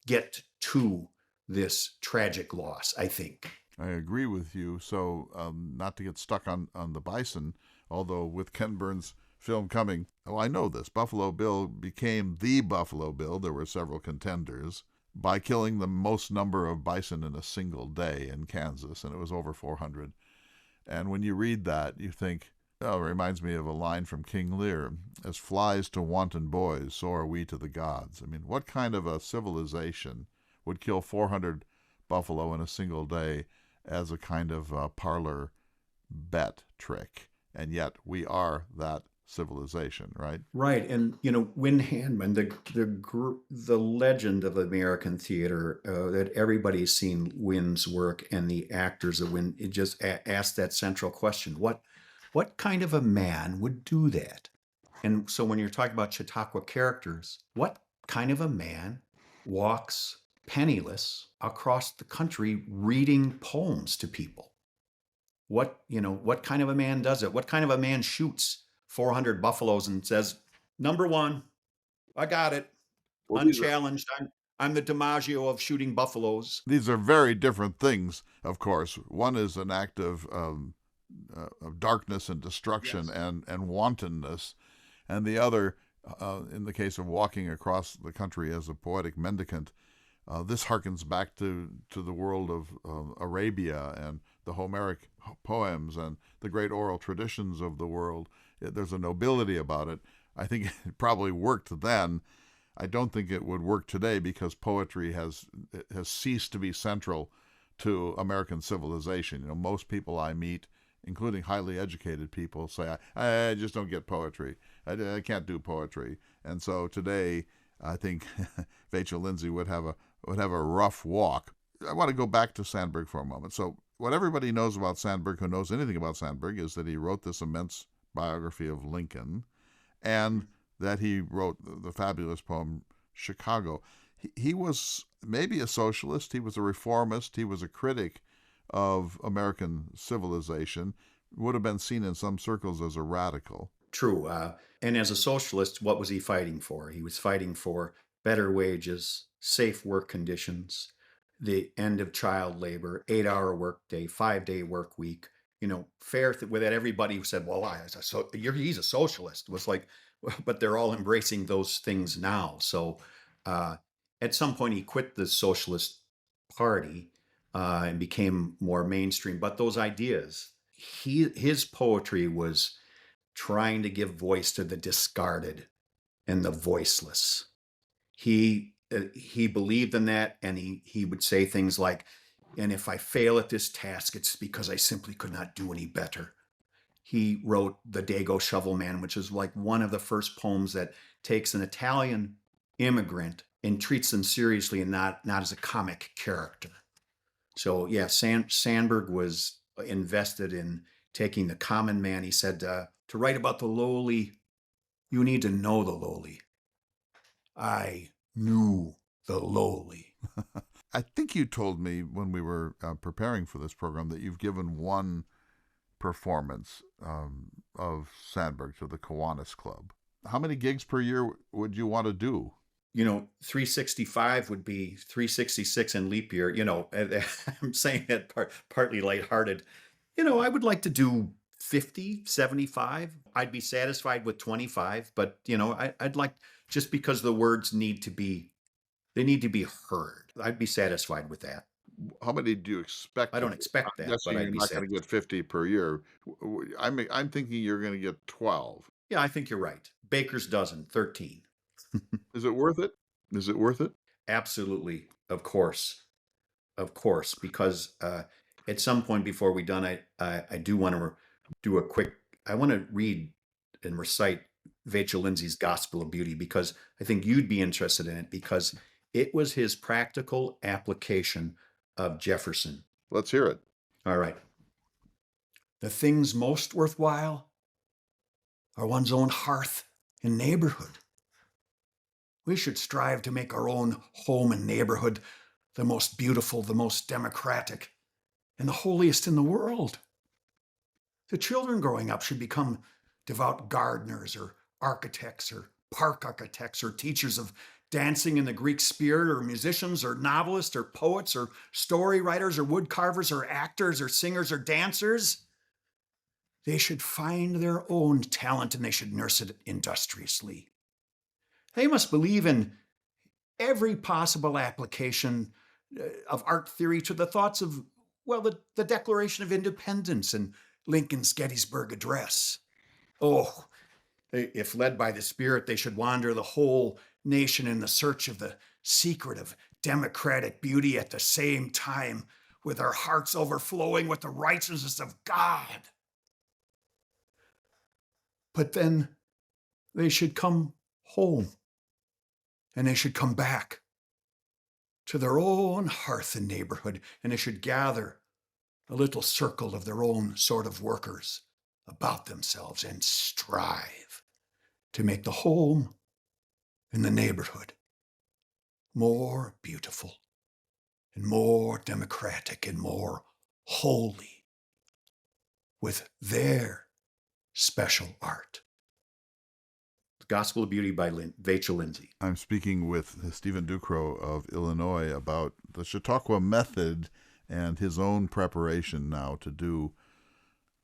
get to this tragic loss, I think. I agree with you. So not to get stuck on the bison, although with Ken Burns' film coming, I know this. Buffalo Bill became the Buffalo Bill. There were several contenders by killing the most number of bison in a single day in Kansas, and it was over 400. And when you read that, you think, it reminds me of a line from King Lear, as flies to wanton boys, so are we to the gods. I mean, what kind of a civilization would kill 400 buffalo in a single day as a kind of parlor bet trick? And yet we are that civilization, right? Right. And, Win Handman, the legend of American theater, that everybody's seen Win's work, and the actors of Win, it just asked that central question. What kind of a man would do that? And so when you're talking about Chautauqua characters, what kind of a man walks penniless across the country reading poems to people? What kind of a man does it? What kind of a man shoots 400 buffaloes and says, "Number one, I got it, Well, unchallenged. I'm the DiMaggio of shooting buffaloes." these are very different things, of course. One is an act of darkness and destruction Yes. and wantonness, and the other, in the case of walking across the country as a poetic mendicant, this harkens back to the world of Arabia and the Homeric poems and the great oral traditions of the world. There's a nobility about it. I think it probably worked then. I don't think it would work today because poetry has ceased to be central to American civilization. Most people I meet, including highly educated people, say, I just don't get poetry. I can't do poetry. And so today, I think Vachel Lindsay would have a rough walk. I want to go back to Sandburg for a moment. So what everybody knows about Sandburg, who knows anything about Sandburg, is that he wrote this immense biography of Lincoln, and that he wrote the fabulous poem Chicago. He was maybe a socialist, he was a reformist, he was a critic of American civilization, would have been seen in some circles as a radical. True. And as a socialist, what was he fighting for? He was fighting for better wages, safe work conditions, the end of child labor, 8-hour workday, 5-day work week. Fair with that. Everybody who said, "Well, he's a socialist," was like, but they're all embracing those things now. So at some point, he quit the Socialist Party and became more mainstream. But those ideas, his poetry was trying to give voice to the discarded and the voiceless. He believed in that, and he would say things like, "And if I fail at this task, it's because I simply could not do any better." He wrote The Dago Shovel Man, which is like one of the first poems that takes an Italian immigrant and treats them seriously and not as a comic character. So yeah, Sandburg was invested in taking the common man. He said, to write about the lowly, you need to know the lowly. I knew the lowly. I think you told me when we were preparing for this program that you've given one performance of Sandburg to the Kiwanis Club. How many gigs per year would you want to do? 365 would be 366 in leap year. I'm saying that partly lighthearted. I would like to do 50, 75. I'd be satisfied with 25, but I'd like, just because the words need to be heard. I'd be satisfied with that. How many do you expect? I don't expect I'm that, but guessing I'd you're be not going to satisfied. get 50 per year. I'm thinking you're going to get 12. Yeah, I think you're right. Baker's dozen, 13. Is it worth it? Is it worth it? Absolutely. Of course. Because at some point before we're done, I do want to do a quick, I want to read and recite Vachel Lindsay's Gospel of Beauty, because I think you'd be interested in it, because it was his practical application of Jefferson. Let's hear it. All right. The things most worthwhile are one's own hearth and neighborhood. We should strive to make our own home and neighborhood the most beautiful, the most democratic, and the holiest in the world. The children growing up should become devout gardeners or architects or park architects or teachers of dancing in the Greek spirit, or musicians or novelists or poets or story writers or wood carvers or actors or singers or dancers. They should find their own talent and they should nurse it industriously. They must believe in every possible application of art theory to the thoughts of, the Declaration of Independence and Lincoln's Gettysburg Address. Oh, if led by the Spirit, they should wander the whole nation in the search of the secret of democratic beauty, at the same time with our hearts overflowing with the righteousness of God. But then they should come home, and they should come back to their own hearth and neighborhood, and they should gather a little circle of their own sort of workers about themselves and strive to make the home and the neighborhood more beautiful and more democratic and more holy with their special art. Gospel of Beauty by Vachel Lindsay. I'm speaking with Steven Duchrow of Illinois about the Chautauqua method and his own preparation now to do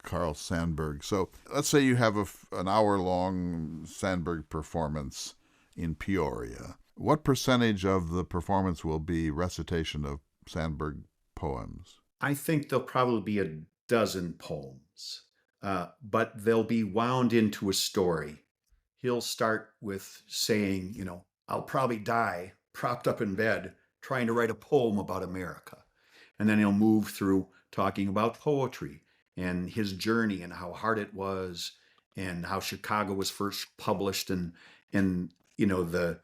Carl Sandburg. So let's say you have an hour-long Sandburg performance in Peoria. What percentage of the performance will be recitation of Sandburg poems? I think there'll probably be a dozen poems, but they'll be wound into a story. He'll start with saying, I'll probably die propped up in bed trying to write a poem about America. And then he'll move through talking about poetry and his journey and how hard it was and how Chicago was first published and the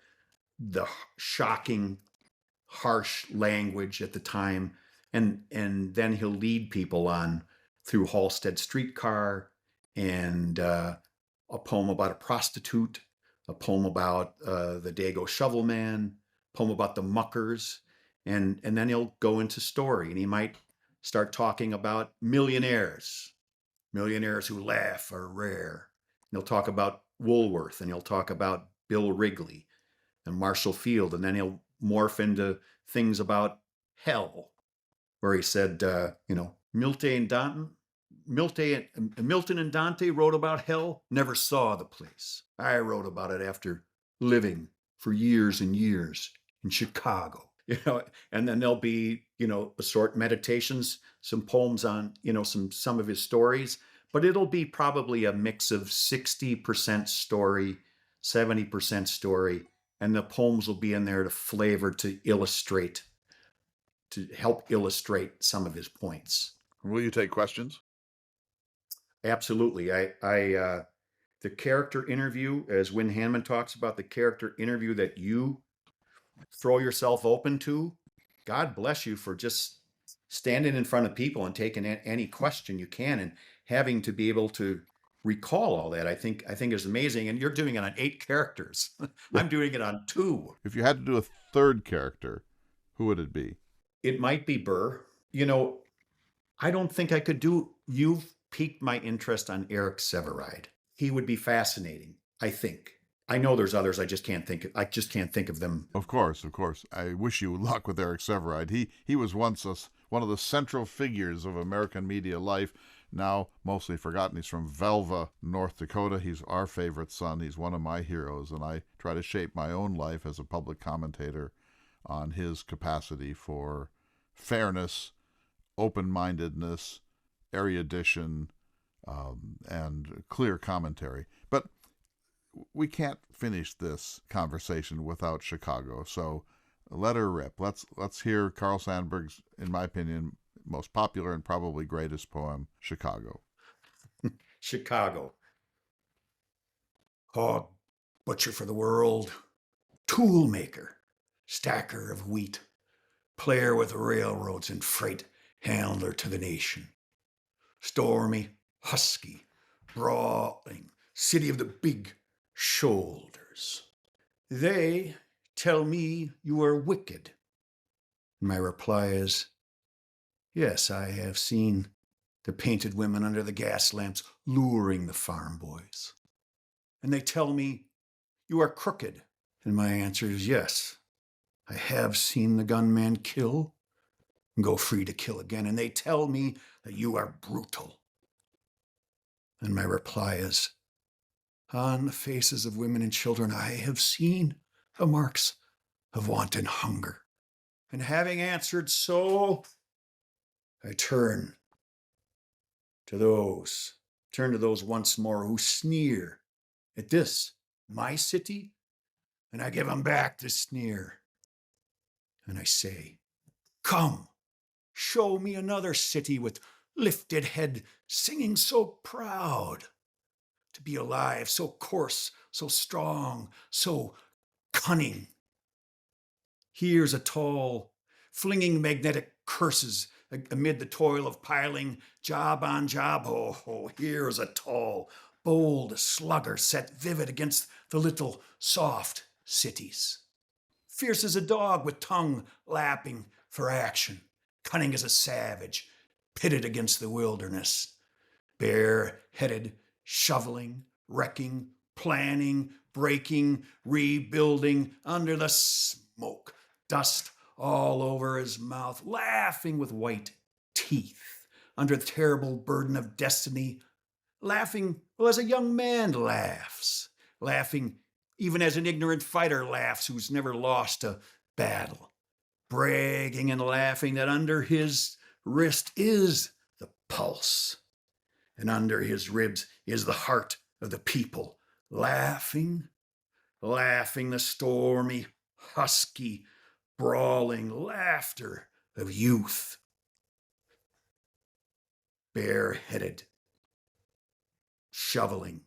shocking, harsh language at the time. And then he'll lead people on through Halstead Streetcar and a poem about a prostitute, a poem about the Dago Shovel Man, poem about the Muckers, and then he'll go into story, and he might start talking about millionaires who laugh are rare. And he'll talk about Woolworth, and he'll talk about Bill Wrigley and Marshall Field, and then he'll morph into things about hell, where he said, Milton and Dante wrote about hell, never saw the place. I wrote about it after living for years and years in Chicago. And then there'll be, a short meditations, some poems on, some of his stories, but it'll be probably a mix of 60% story, 70% story, and the poems will be in there to help illustrate some of his points. Will you take questions? Absolutely. The character interview, as Win Hanman talks about, the character interview that you throw yourself open to, God bless you for just standing in front of people and taking any question you can and having to be able to recall all that. I think is amazing. And you're doing it on 8 characters. I'm doing it on 2. If you had to do a third character, who would it be? It might be Burr. I don't think I could do. You've piqued my interest on Eric Severide. He would be fascinating, I think. I know there's others. I just can't think of them. Of course. I wish you luck with Eric Severide. He was once one of the central figures of American media life, now mostly forgotten. He's from Velva, North Dakota. He's our favorite son. He's one of my heroes, and I try to shape my own life as a public commentator on his capacity for fairness, open-mindedness, erudition, and clear commentary. But we can't finish this conversation without Chicago, so let her rip. Let's hear Carl Sandburg's, in my opinion, most popular and probably greatest poem, Chicago. Chicago. Hog butcher for the world, tool maker, stacker of wheat, player with railroads and freight handler to the nation. Stormy, husky, brawling, city of the big shoulders. They tell me you are wicked. My reply is, yes, I have seen the painted women under the gas lamps luring the farm boys. And they tell me you are crooked. And my answer is yes, I have seen the gunman kill and go free to kill again. And they tell me that you are brutal. And my reply is, on the faces of women and children, I have seen the marks of wanton hunger. And having answered so, I turn to those once more who sneer at this, my city, and I give them back the sneer. And I say, come, show me another city with lifted head, singing so proud to be alive, so coarse, so strong, so cunning. Here's a tall, flinging magnetic curses amid the toil of piling job on job. Oh, here's a tall, bold slugger set vivid against the little, soft cities. Fierce as a dog with tongue lapping for action, cunning as a savage, pitted against the wilderness. Bare-headed, shoveling, wrecking, planning, breaking, rebuilding under the smoke, dust all over his mouth, laughing with white teeth under the terrible burden of destiny, laughing, well, as a young man laughs, laughing even as an ignorant fighter laughs who's never lost a battle, bragging and laughing that under his wrist is the pulse, and under his ribs is the heart of the people, laughing, laughing the stormy, husky, brawling laughter of youth. Bareheaded, shoveling,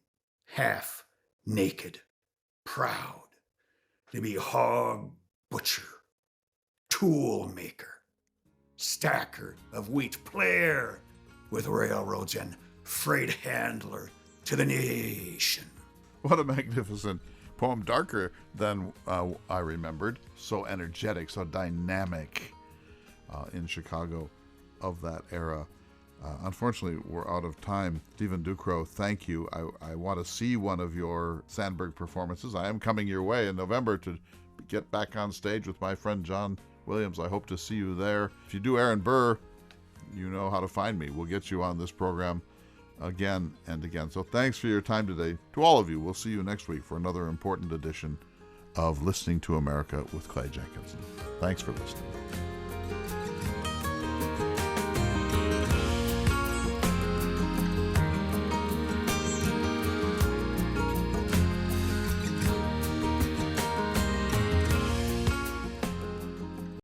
half naked, proud to be hog butcher, tool maker, stacker of wheat, player with railroads and freight handler to the nation. What a magnificent poem. Darker than I remembered. So energetic, so dynamic in Chicago of that era. Unfortunately, we're out of time. Steven Duchrow, thank you. I want to see one of your Sandburg performances. I am coming your way in November to get back on stage with my friend John Williams. I hope to see you there. If you do Aaron Burr, you know how to find me. We'll get you on this program again and again. So thanks for your time today. To all of you, we'll see you next week for another important edition of Listening to America with Clay Jenkinson. Thanks for listening.